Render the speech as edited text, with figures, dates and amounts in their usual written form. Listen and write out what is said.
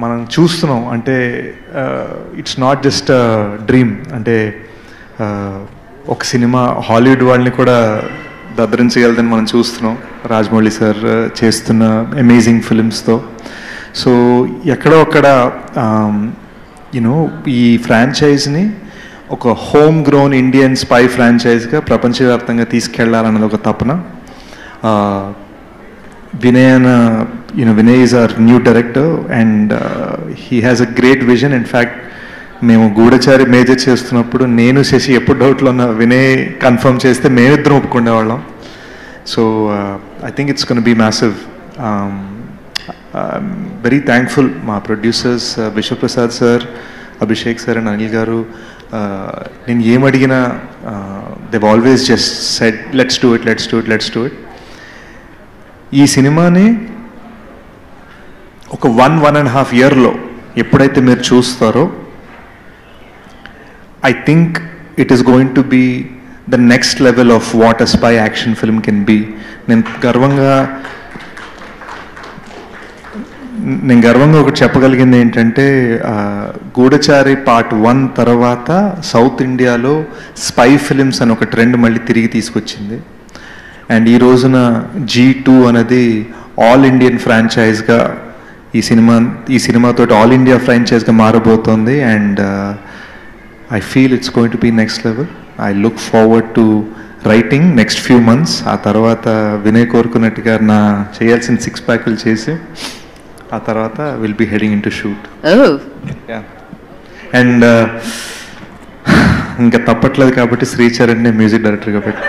మనం చూస్తున్నాం. అంటే ఇట్స్ నాట్ జస్ట్ డ్రీమ్. అంటే ఒక సినిమా హాలీవుడ్ వాళ్ళని కూడా దద్దరించగలదని మనం చూస్తున్నాం రాజమౌళి సార్ చేస్తున్న అమేజింగ్ ఫిలిమ్స్తో. సో ఎక్కడో అక్కడ యూనో ఈ ఫ్రాంచైజ్ని ఒక హోమ్ గ్రోన్ ఇండియన్ స్పై ఫ్రాంచైజ్గా ప్రపంచవ్యాప్తంగా తీసుకెళ్లాలన్నది ఒక తపన. Vinay is our new director and he has a great vision. In fact, మేము గూఢచారి మేజర్ చేస్తున్నప్పుడు నేను శశి ఎప్పుడు డౌట్లో ఉన్న వినయ్ కన్ఫర్మ్ చేస్తే మేమిద్దరం ఒప్పుకునేవాళ్ళం. So I think it's gonna be massive. Very thankful మా producers Vishwaprasad sir, Abhishek sir and Anil గారు. నేను ఏమడిగినా they've always just said let's do it. ఈ సినిమాని ఒక 1.5 yearలో ఎప్పుడైతే మీరు చూస్తారో I think it is going to be the next level of what a spy action film can be. నేను గర్వంగా ఒకటి చెప్పగలిగింది ఏంటంటే గూఢచారి పార్ట్ 1 తర్వాత సౌత్ ఇండియాలో స్పై ఫిలిమ్స్ అని ఒక ట్రెండ్ మళ్ళీ తిరిగి తీసుకొచ్చింది. అండ్ ఈ రోజున G2 అనేది ఆల్ ఇండియన్ ఫ్రాంచైజ్గా ఈ సినిమాతో ఆల్ ఇండియా ఫ్రాంచైజ్గా మారబోతోంది. And I feel it's going to be next level. I look forward to writing next few months. ఆ తర్వాత వినయ్ కోరుకున్నట్టుగా నా చేయాల్సిన 6 ప్యాకులు చేసి ఆ తర్వాత will be heading in to shoot. And ఇంకా తప్పట్లేదు కాబట్టి శ్రీచరణ్ మ్యూజిక్ డైరెక్టర్గా పెట్టి